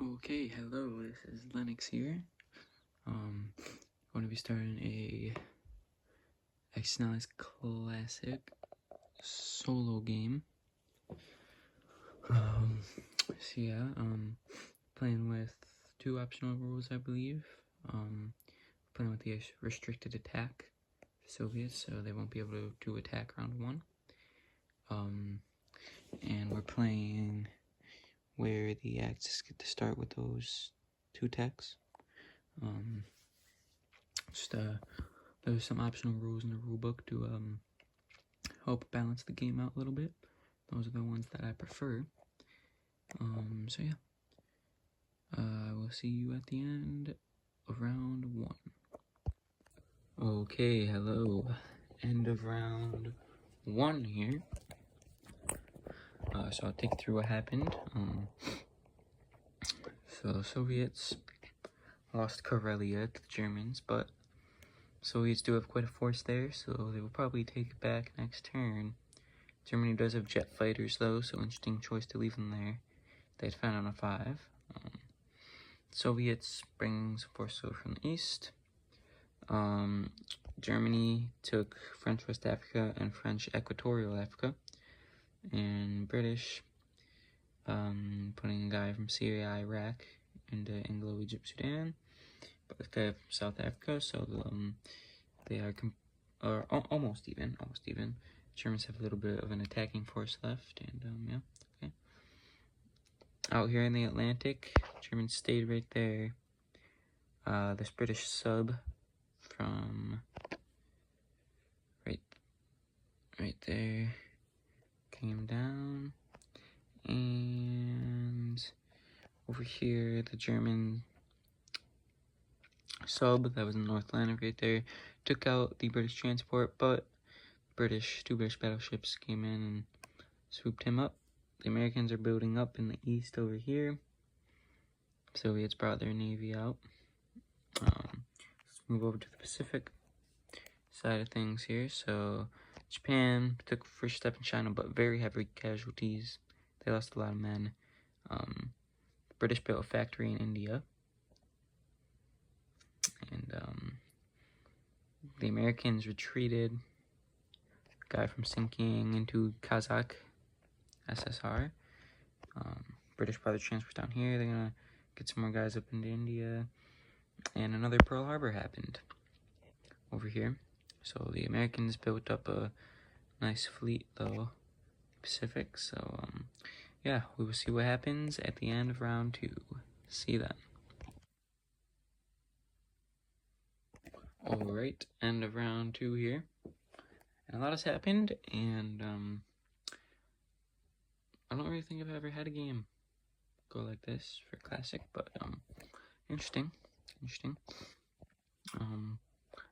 Okay, hello, this is Lennox here. I'm going to be starting a XNOS Classic solo game. Playing with two optional rules, I believe. Playing with the restricted attack Soviets, so they won't be able to attack round one. And we're playing where the Axis get to start with those two techs. There's some optional rules in the rulebook to help balance the game out a little bit. Those are the ones that I prefer. We'll see you at the end of round one. Okay, hello. End of round one here. So I'll take you through what happened. So the Soviets lost Karelia to the Germans, but Soviets do have quite a force there, so they will probably take it back next turn. Germany does have jet fighters though, so interesting choice to leave them there. They'd found on a 5. Soviets bring some forces over from the east. Germany took French West Africa and French Equatorial Africa. And British, putting a guy from Syria, Iraq into Anglo-Egypt, Sudan. But a guy from South Africa, so they are almost even. Germans have a little bit of an attacking force left, and okay. Out here in the Atlantic, Germans stayed right there. This British sub from right there came down, and over here the German sub that was in the North Atlantic right there took out the British transport, but two British battleships came in and swooped him up. The Americans are building up in the east over here. Soviets brought their navy out. Let's move over to the Pacific side of things here. So Japan took first step in China, but very heavy casualties. They lost a lot of men. The British built a factory in India. And the Americans retreated. A guy from sinking into Kazakh SSR. British brought their transport down here. They're gonna get some more guys up into India. And another Pearl Harbor happened over here. So the Americans built up a nice fleet though, Pacific. So yeah, we will see what happens at the end of round 2. See you then. Alright, end of round 2 here. And a lot has happened, and I don't really think I've ever had a game go like this for Classic, but interesting.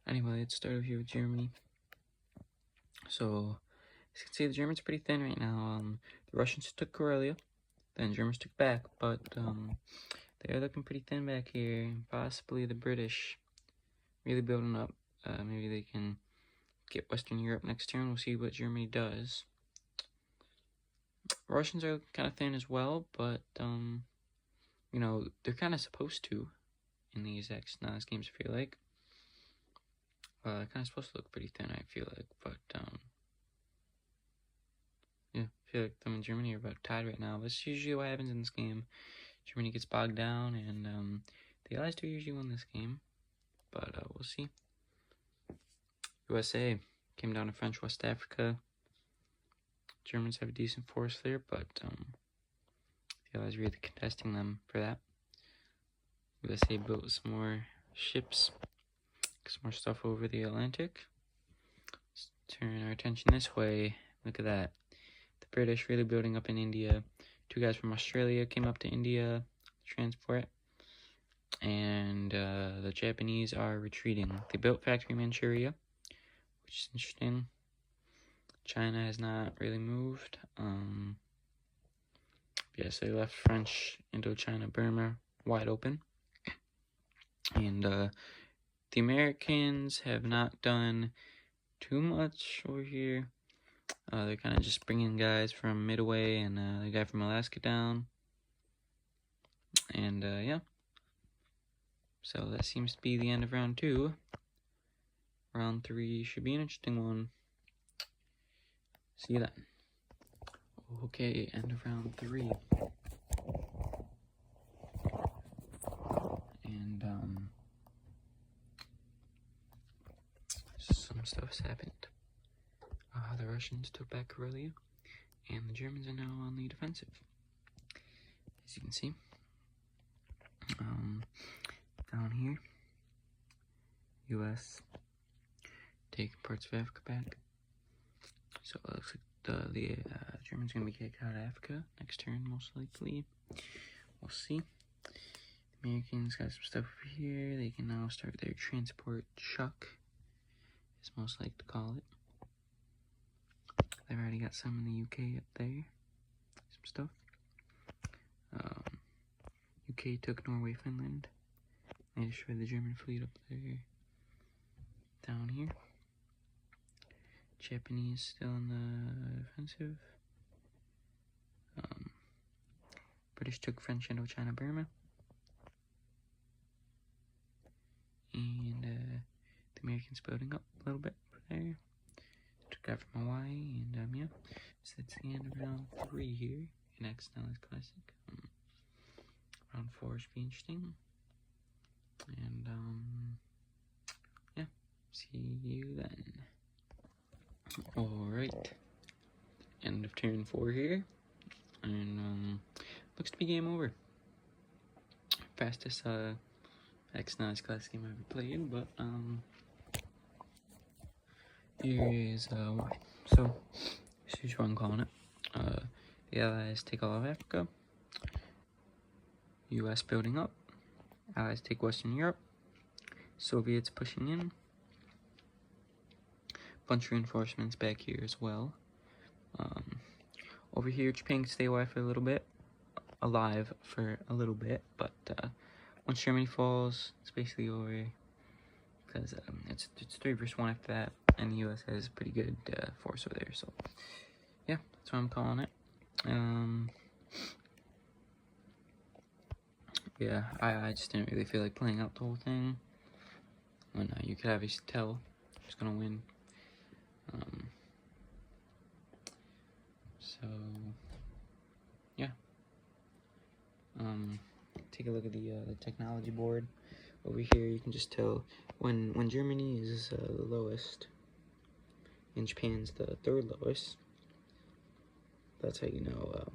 Anyway, let's start over here with Germany. So, as you can see, the Germans are pretty thin right now. The Russians took Karelia, then Germans took back, but they're looking pretty thin back here. Possibly the British really building up. Maybe they can get Western Europe next turn. We'll see what Germany does. Russians are kind of thin as well, but you know, they're kind of supposed to in these XNOS games, I feel like. Kind of supposed to look pretty thin, I feel like, but yeah, I feel like them and Germany are about tied right now. That's usually what happens in this game. Germany gets bogged down, and the Allies do usually win this game, but we'll see. USA came down to French West Africa. Germans have a decent force there, but the Allies really contesting them for that. USA built some more ships, some more stuff over the Atlantic. Let's turn our attention this way. Look at that. The British really building up in India. 2 guys from Australia came up to India to transport. And the Japanese are retreating. They built Factory Manchuria, which is interesting. China has not really moved. So they left French Indochina, Burma wide open. And the Americans have not done too much over here. They're kind of just bringing guys from Midway and the guy from Alaska down. And yeah, so that seems to be the end of round 2. Round 3 should be an interesting one. See you then. Okay, end of round 3. And some stuff's happened. The Russians took back Karelia, and the Germans are now on the defensive. As you can see, down here, U.S. taking parts of Africa back. So it looks like the Germans going to be kicked out of Africa next turn, most likely. We'll see. The Americans got some stuff over here. They can now start their transport shock, is most like to call it. They've already got some in the UK up there. Some stuff. UK took Norway, Finland. They destroyed the German fleet up there. Down here. Japanese still in the offensive. British took French Indochina, Burma. And the Americans building up a little bit there. Took out from Hawaii, and yeah. So that's the end of round 3 here in X-Nal's Classic. Round 4 should be interesting. And yeah, see you then. Alright. End of turn 4 here. And looks to be game over. Fastest X-Nal's Classic game I ever played, but here is why. So here's what I'm calling it. The Allies take all of Africa. US building up. Allies take Western Europe. Soviets pushing in. Bunch of reinforcements back here as well. Over here, Japan can stay alive for a little bit. But once Germany falls, it's basically over. Because it's 3 versus 1 after that, and the US has a pretty good force over there. So yeah, that's what I'm calling it. Yeah, I just didn't really feel like playing out the whole thing. When you could obviously tell who's gonna win. So yeah. Take a look at the technology board. Over here, you can just tell when Germany is the lowest, and Japan's the 3rd lowest. That's how you know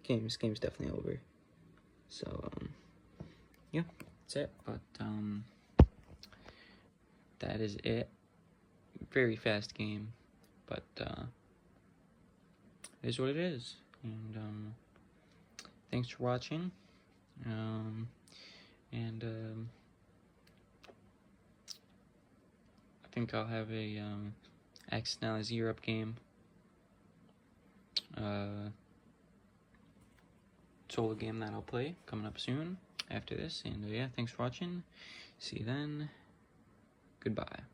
game's definitely over. So yeah, that's it. But that is it. Very fast game, but it is what it is. And thanks for watching. I think I'll have a X-Nal's Europe game. Solo game that I'll play coming up soon after this. And yeah, thanks for watching. See you then. Goodbye.